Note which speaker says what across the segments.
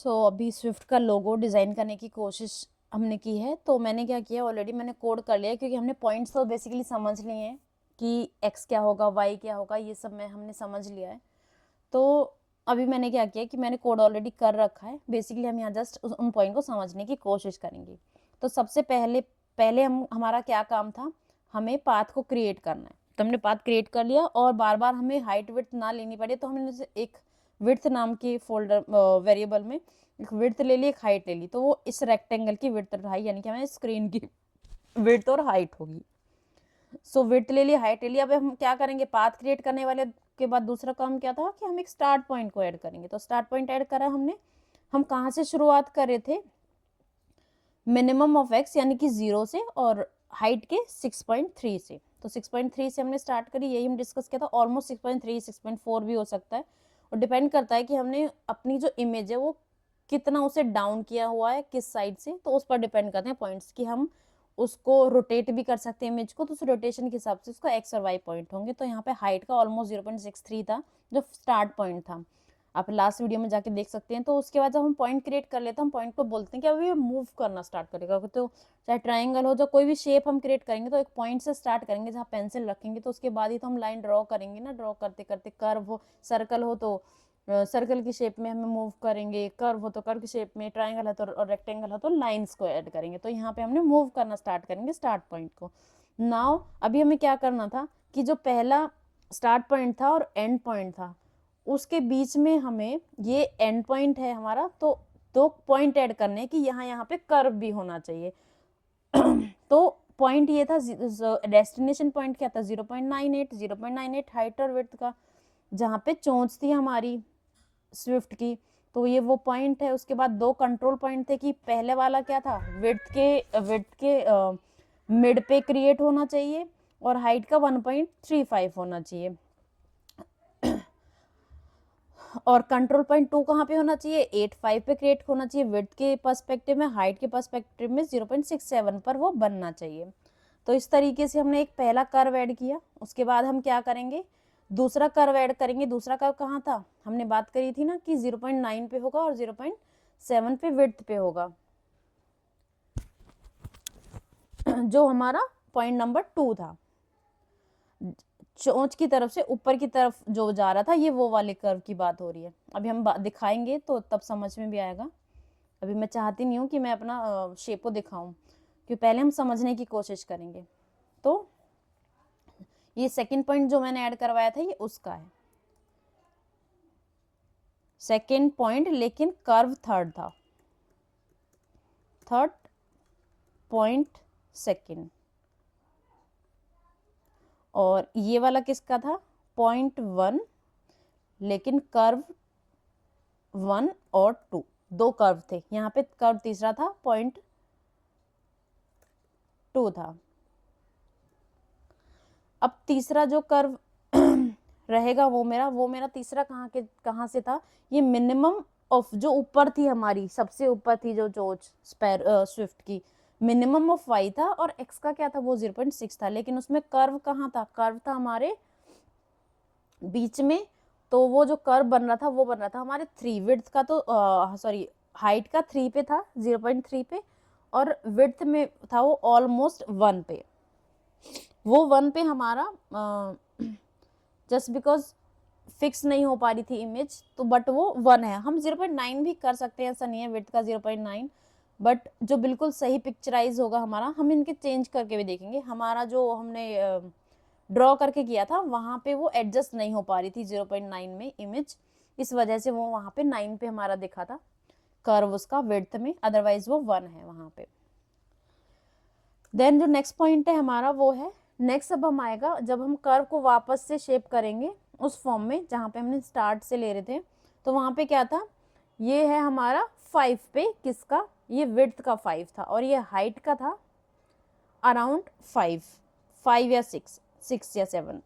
Speaker 1: अभी स्विफ्ट का logo design करने की कोशिश हमने की है। तो मैंने क्या किया, ऑलरेडी मैंने कोड कर लिया क्योंकि हमने पॉइंट्स तो बेसिकली समझ लिए हैं कि एक्स क्या होगा, वाई क्या होगा, ये सब हमने समझ लिया है। तो अभी मैंने क्या किया कि मैंने कोड ऑलरेडी कर रखा है। बेसिकली हम यहाँ जस्ट उन पॉइंट को समझने की कोशिश करेंगे। तो सबसे पहले पहले हमारा क्या काम था, हमें पाथ को क्रिएट करना है। तो हमने पाथ क्रिएट कर लिया और बार बार हमें हाइट विड्थ ना लेनी पड़े, तो हमने एक विड्थ नाम की फोल्डर वेरिएबल में एक विड्थ ले ली, एक हाइट ले ली। तो वो इस रेक्टेंगल की विड्थ और हाइट, यानी कि हमें स्क्रीन की विड्थ और हाइट होगी। सो विड्थ ले ली, हाइट ले ली। अब हम क्या करेंगे, पाथ क्रिएट करने वाले के बाद दूसरा काम क्या था कि हम एक स्टार्ट पॉइंट को ऐड करेंगे। तो स्टार्ट पॉइंट ऐड करा हमने। हम कहाँ से शुरुआत कर रहे थे, मिनिमम ऑफ एक्स यानी कि 0 से, और हाइट के 6.3 से। तो 6.3 से हमने स्टार्ट करी, यही हम डिस्कस किया था। ऑलमोस्ट 6.3 6.4 भी हो सकता है, और डिपेंड करता है कि हमने अपनी जो इमेज है वो कितना उसे डाउन किया हुआ है, किस साइड से। तो उस पर डिपेंड करते हैं पॉइंट्स कि हम उसको रोटेट भी कर सकते हैं इमेज को, तो उस रोटेशन के हिसाब से उसका एक्स और वाई पॉइंट होंगे। तो यहाँ पे हाइट का ऑलमोस्ट 0.63 था जो स्टार्ट पॉइंट था। आप लास्ट वीडियो में जाके देख सकते हैं। तो उसके बाद जब हम पॉइंट क्रिएट कर लेते हैं, हम पॉइंट को बोलते हैं कि अभी ये मूव करना स्टार्ट करेगा। तो चाहे ट्राइंगल हो, जो कोई भी शेप हम क्रिएट करेंगे तो एक पॉइंट से स्टार्ट करेंगे जहाँ पेंसिल रखेंगे, तो उसके बाद ही तो हम लाइन ड्रॉ करेंगे ना। ड्रॉ करते करते कर्व हो, सर्कल हो तो सर्कल की शेप में हमें मूव करेंगे, कर्व हो तो कर्व की शेप में, ट्राइंगल है तो और रेक्टेंगल है तो लाइंस को ऐड करेंगे। तो यहाँ पे हमने मूव करना स्टार्ट करेंगे स्टार्ट पॉइंट को। नाउ अभी हमें क्या करना था कि जो पहला स्टार्ट पॉइंट था और एंड पॉइंट था, उसके बीच में हमें, ये एंड पॉइंट है हमारा, तो दो पॉइंट ऐड करने कि यहाँ पे कर्व भी होना चाहिए। तो पॉइंट ये था, डेस्टिनेशन पॉइंट क्या था, 0.98 हाइट और विड्थ का, जहाँ पे चोंच थी हमारी स्विफ्ट की। तो ये वो पॉइंट है। उसके बाद दो कंट्रोल पॉइंट थे कि पहले वाला क्या था, विड्थ के मिड पे क्रिएट होना चाहिए, और हाइट का 1.35 होना चाहिए। और कंट्रोल पॉइंट 2 कहाँ पे होना चाहिए, 8.5 पे क्रिएट होना चाहिए विड्थ के पर्सपेक्टिव में, हाइट के पर्सपेक्टिव में 0.67 पर वो बनना चाहिए। तो इस तरीके से हमने एक पहला कर्व ऐड किया। उसके बाद हम क्या करेंगे, दूसरा कर्व ऐड करेंगे। दूसरा कर्व कहाँ था, हमने बात करी थी ना कि 0.9 पे होगा और 0.7 पे विड्थ पे होगा, जो हमारा पॉइंट नंबर 2 था। चोंच की तरफ से ऊपर की तरफ जो जा रहा था, ये वो वाले कर्व की बात हो रही है। अभी हम दिखाएंगे तो तब समझ में भी आएगा। अभी मैं चाहती नहीं हूँ कि मैं अपना शेप को दिखाऊं, क्योंकि पहले हम समझने की कोशिश करेंगे। तो ये सेकंड पॉइंट जो मैंने ऐड करवाया था, ये उसका है सेकंड पॉइंट, लेकिन कर्व थर्ड था, थर्ड पॉइंट सेकंड। और ये वाला किसका था, पॉइंट 1, लेकिन कर्व 1 और 2, दो कर्व थे। यहाँ पे कर्व तीसरा था, पॉइंट 2 था। अब तीसरा जो कर्व रहेगा वो मेरा तीसरा कहाँ से था, ये मिनिमम ऑफ जो ऊपर थी हमारी, सबसे ऊपर थी जो चोंच स्विफ्ट की, मिनिमम ऑफ वाई था, और एक्स का क्या था, वो 0.6 था। लेकिन उसमें कर्व कहाँ था, कर्व था हमारे बीच में। तो वो जो कर्व बन रहा था वो बन रहा था हमारे 3 विड्थ का, तो सॉरी हाइट का 3 पे था, 0.3 पे, और विड्थ में था वो ऑलमोस्ट 1 पे। वो 1 पे हमारा जस्ट बिकॉज फिक्स नहीं हो पा रही थी इमेज, तो बट वो 1 है। हम 0.9 भी कर सकते हैं, ऐसा नहीं है विड्थ का 0.9, बट जो बिल्कुल सही पिक्चराइज होगा हमारा, हम इनके चेंज करके भी देखेंगे। हमारा जो हमने ड्रॉ करके किया था वहाँ पे वो एडजस्ट नहीं हो पा रही थी 0.9 में इमेज, इस वजह से वो वहाँ पे 9 पे हमारा दिखा था कर्व उसका विड्थ में, अदरवाइज वो 1 है वहाँ पे। देन जो नेक्स्ट पॉइंट है हमारा वो है नेक्स्ट। अब हम आएगा जब हम कर्व को वापस से शेप करेंगे उस फॉर्म में जहाँ पे हमने स्टार्ट से ले रहे थे। तो वहाँ पे क्या था, ये है हमारा 5 पे, किसका, ये विड्थ का 5 था, और ये हाइट का था अराउंड 5 या 6 या 7।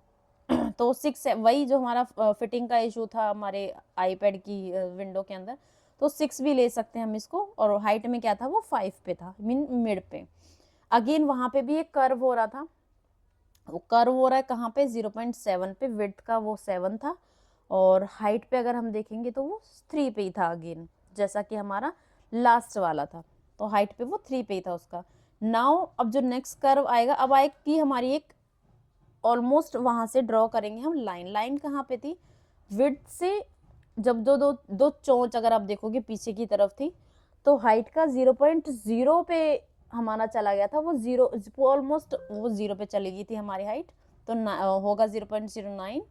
Speaker 1: तो 6 वही जो हमारा फिटिंग का इशू था हमारे आईपैड की विंडो के अंदर, तो 6 भी ले सकते हैं हम इसको। और हाइट में क्या था, वो 5 पे था, मीन मिड पे। अगेन वहाँ पे भी एक कर्व हो रहा था, वो कर्व हो रहा है कहाँ पे, 0.7 पे, विड्थ का वो 7 था, और हाइट पे अगर हम देखेंगे तो वो 3 पे ही था अगेन, जैसा कि हमारा लास्ट वाला था, तो हाइट पे वो 3 पे ही था उसका। नाउ अब जो नेक्स्ट कर्व आएगा, अब आएगी हमारी एक ऑलमोस्ट वहां से ड्रॉ करेंगे हम लाइन। लाइन कहाँ पे थी, विड्थ से जब दो दो दो चोंच अगर आप देखोगे पीछे की तरफ थी, तो हाइट का 0.0 पे हमारा चला गया था, वो जीरो ऑलमोस्ट वो 0 पे चली गई थी हमारी हाइट, तो होगा 0.09,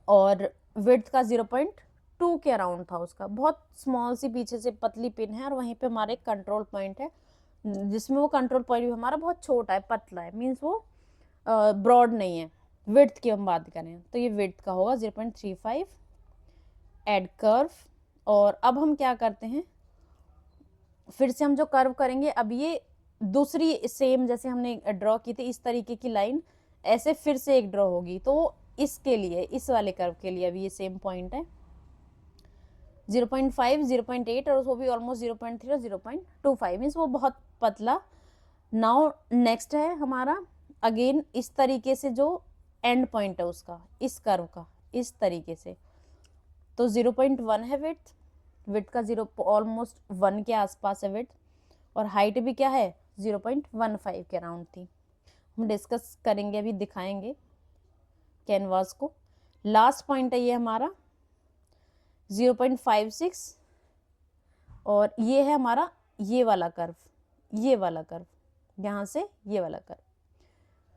Speaker 1: और विड्थ का 0.2 के अराउंड था उसका। बहुत स्मॉल सी पीछे से पतली पिन है, और वहीं पे हमारे कंट्रोल पॉइंट है, जिसमें वो कंट्रोल पॉइंट भी हमारा बहुत छोटा है, पतला है, मीन्स वो ब्रॉड नहीं है। विड्थ की हम बात करें तो ये विड्थ का होगा 0.35, एड कर्व। और अब हम क्या करते हैं, फिर से हम जो कर्व करेंगे, अब ये दूसरी सेम जैसे हमने ड्रॉ की थी इस तरीके की लाइन ऐसे फिर से एक ड्रॉ होगी, तो इसके लिए, इस वाले कर्व के लिए अभी ये सेम पॉइंट है 0.5, 0.8 और वो भी ऑलमोस्ट 0.3 और 0.25, मीन्स वो बहुत पतला। नाउ नेक्स्ट है हमारा अगेन इस तरीके से जो एंड पॉइंट है उसका, इस कर्व का इस तरीके से, तो 0.1 है विड्थ, विड्थ का 0 ऑलमोस्ट 1 के आसपास है विड्थ, और हाइट भी क्या है 0.15 के अराउंड थी। हम डिस्कस करेंगे, अभी दिखाएंगे कैनवास को। लास्ट पॉइंट है ये हमारा 0.56, और ये है हमारा ये वाला कर्व, ये वाला कर्व, यहाँ से ये वाला कर्व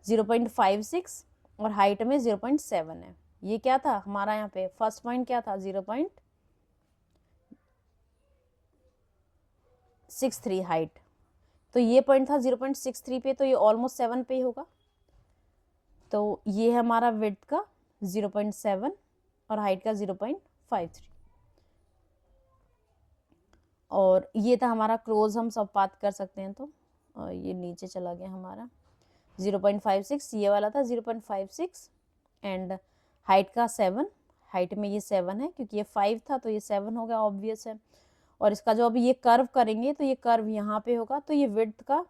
Speaker 1: 0.56 और हाइट में 0.7 है। ये क्या था हमारा यहाँ पे फर्स्ट पॉइंट क्या था 0.63 हाइट, तो ये पॉइंट था 0.63 पे, तो ये ऑलमोस्ट 7 पे ही होगा। तो ये है हमारा विड्थ का 0.7 और हाइट का 0.53, और ये था हमारा क्लोज, हम सब बात कर सकते हैं। तो और ये नीचे चला गया हमारा 0.56, ये वाला था 0.56 एंड हाइट का 7, हाइट में ये 7 है क्योंकि ये 5 था तो ये 7 हो गया, ऑब्वियस है। और इसका जो अभी ये कर्व करेंगे तो ये कर्व यहाँ पे होगा, तो ये विड्थ का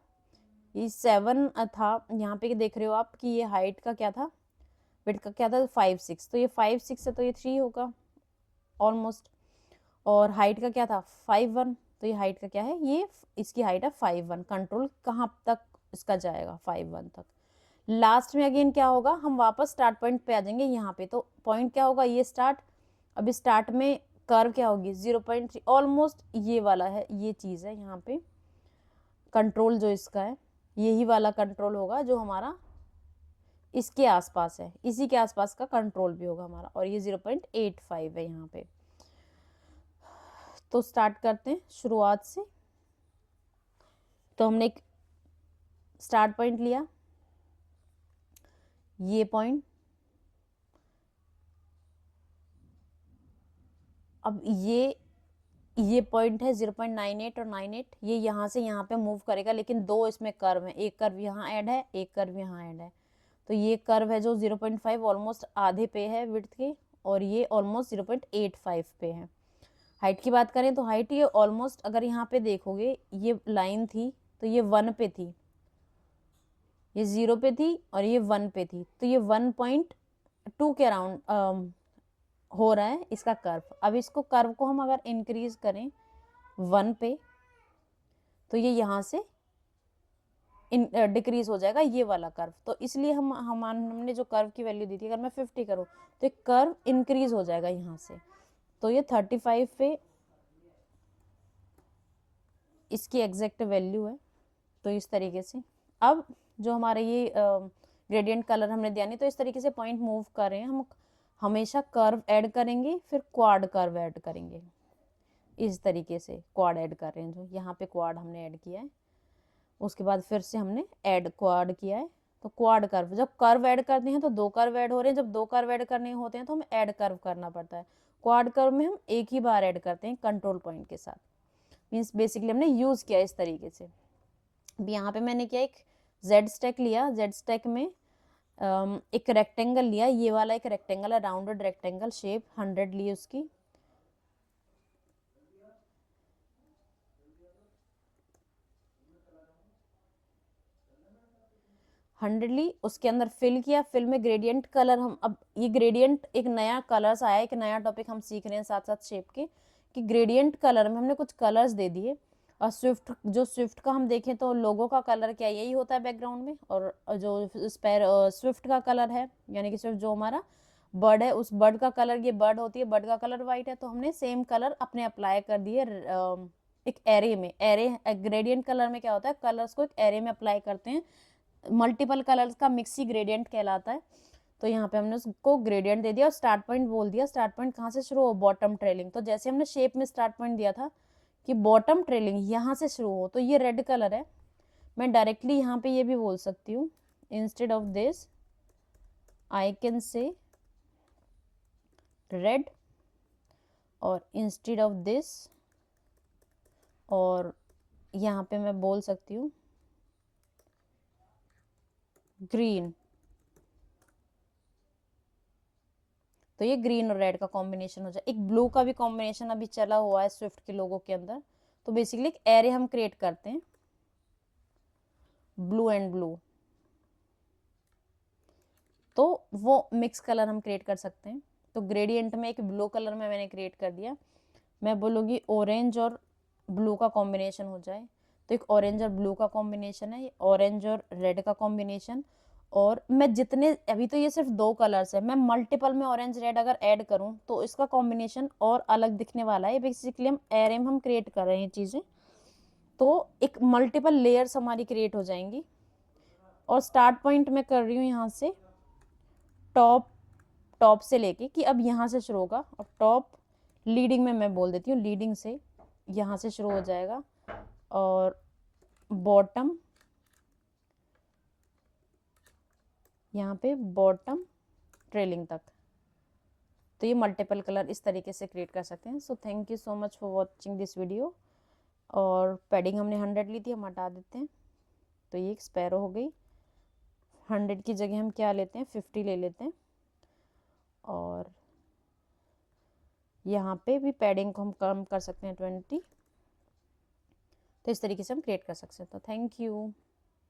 Speaker 1: ये 7 था, यहाँ पे देख रहे हो आप कि ये हाइट का क्या था, विड्थ का क्या था 5-6, तो ये 5-6 है तो ये 3 होगा ऑलमोस्ट, और हाइट का क्या था 5-1, तो ये हाइट का क्या है, ये इसकी हाइट है 5-1। कंट्रोल कहाँ तक इसका जाएगा 5-1 तक। लास्ट में अगेन क्या होगा, हम वापस स्टार्ट पॉइंट पे आ जाएंगे यहाँ पे, तो पॉइंट क्या होगा ये स्टार्ट, अभी स्टार्ट में कर्व क्या होगी 0.3, ऑलमोस्ट ये वाला है, ये चीज़ है यहाँ पे कंट्रोल जो इसका है, यही वाला कंट्रोल होगा जो हमारा इसके आसपास है, इसी के आसपास का कंट्रोल भी होगा हमारा, और ये 0.85 है यहाँ पे। तो स्टार्ट करते हैं शुरुआत से। तो हमने एक स्टार्ट पॉइंट लिया, ये पॉइंट, अब ये पॉइंट है 0.98 और 98, ये यहाँ से यहाँ पे मूव करेगा, लेकिन दो इसमें कर्व है, एक कर्व यहाँ ऐड है, एक कर्व यहाँ ऐड है। तो ये कर्व है जो 0.5 ऑलमोस्ट आधे पे है विड्थ के, और ये ऑलमोस्ट 0.85 पे है। हाइट की बात करें तो हाइट ये ऑलमोस्ट, अगर यहाँ पे देखोगे ये लाइन थी तो ये 1 पे थी, ये 0 पे थी और ये 1 पे थी, तो ये 1.2 के अराउंड हो रहा है इसका कर्व। अब इसको कर्व को हम अगर इंक्रीज करें 1 पे, तो ये यहाँ से डिक्रीज हो जाएगा ये वाला कर्व, तो इसलिए हमने जो कर्व की वैल्यू दी थी, अगर मैं 50 करूँ तो एक कर्व इंक्रीज हो जाएगा यहाँ से, तो ये 35 पे इसकी एग्जैक्ट वैल्यू है। तो इस तरीके से अब जो हमारे ये ग्रेडियंट कलर हमने दिया नहीं, तो इस तरीके से पॉइंट मूव कर रहे हैं हम, हमेशा कर्व ऐड करेंगे फिर क्वाड कर्व ऐड करेंगे, इस तरीके से क्वाड ऐड कर रहे हैं, जो यहाँ पे क्वाड हमने ऐड किया है, उसके बाद फिर से हमने ऐड क्वाड किया है, तो क्वाड कर्व, जब कर्व ऐड करते हैं तो 2 कर्व ऐड हो रहे हैं, जब 2 कर्व ऐड करने होते हैं तो हमें ऐड कर्व करना पड़ता है। क्वाड कर्व में हम एक ही बार ऐड करते हैं कंट्रोल पॉइंट के साथ, मीन्स बेसिकली हमने यूज किया इस तरीके से। अब यहाँ पे मैंने क्या एक जेड स्टैक लिया, जेड स्टैक में एक रेक्टेंगल लिया, ये वाला एक रेक्टेंगल है, राउंडेड रेक्टेंगल शेप 100 ली उसकी, ली, उसके अंदर फिल किया, फिल में ग्रेडियंट कलर हम, अब ये ग्रेडियंट एक नया कलर्स आया, एक नया टॉपिक हम सीख रहे हैं साथ साथ शेप के, कि ग्रेडियंट कलर में हमने कुछ कलर्स दे दिए, और स्विफ्ट का हम देखें तो लोगो का कलर क्या यही होता है बैकग्राउंड में, और जो स्विफ्ट का कलर है यानी कि स्विफ्ट जो हमारा बर्ड है, उस बर्ड का कलर, ये बर्ड होती है, बर्ड का कलर वाइट है, तो हमने सेम कलर अपने अप्लाई कर दिए एक एरे में। एरे ग्रेडियंट कलर में क्या होता है, कलर्स को एक एरे में अप्लाई करते हैं, मल्टीपल कलर्स का मिक्स ही ग्रेडियंट कहलाता है। तो यहाँ पे हमने उसको ग्रेडियंट दे दिया और स्टार्ट पॉइंट बोल दिया। स्टार्ट पॉइंट कहाँ से शुरू हो, बॉटम ट्रेलिंग। तो जैसे हमने शेप में स्टार्ट पॉइंट दिया था कि बॉटम ट्रेलिंग यहाँ से शुरू हो, तो ये रेड कलर है, मैं डायरेक्टली यहाँ पे ये भी बोल सकती हूँ, instead of this I can say red, और इंस्टेड ऑफ दिस, और यहाँ पे मैं बोल सकती हूँ ग्रीन। तो ये ग्रीन और रेड का कॉम्बिनेशन हो जाए। एक ब्लू का भी कॉम्बिनेशन अभी चला हुआ है स्विफ्ट के लोगों के अंदर। तो बेसिकली एक एरे हम क्रिएट करते हैं, ब्लू एंड ब्लू, तो वो मिक्स कलर हम क्रिएट कर सकते हैं। तो ग्रेडियंट में एक ब्लू कलर में मैंने क्रिएट कर दिया, मैं बोलूँगी ऑरेंज और ब्लू का कॉम्बिनेशन हो जाए, तो एक ऑरेंज और ब्लू का कॉम्बिनेशन है, ऑरेंज और रेड का कॉम्बिनेशन। और मैं जितने, अभी तो ये सिर्फ 2 कलर्स है, मैं मल्टीपल में ऑरेंज रेड अगर ऐड करूं तो इसका कॉम्बिनेशन और अलग दिखने वाला है। बेसिकली हम एरे में हम क्रिएट कर रहे हैं चीज़ें, तो एक मल्टीपल लेयर्स हमारी क्रिएट हो जाएंगी। और स्टार्ट पॉइंट मैं कर रही हूँ यहाँ से टॉप से लेके, कि अब यहाँ से शुरू होगा, और टॉप लीडिंग में मैं बोल देती हूँ, लीडिंग से यहाँ से शुरू हो जाएगा, और बॉटम यहाँ पे बॉटम ट्रेलिंग तक। तो ये मल्टीपल कलर इस तरीके से क्रिएट कर सकते हैं। So thank you so much for watching this video. और पैडिंग हमने 100 ली थी, हम हटा देते हैं, तो ये एक स्पैरो हो गई। 100 की जगह हम क्या लेते हैं, 50 ले लेते हैं, और यहाँ पे भी पैडिंग को हम कम कर सकते हैं 20। तो इस तरीके से हम क्रिएट कर सकते हैं। तो थैंक यू।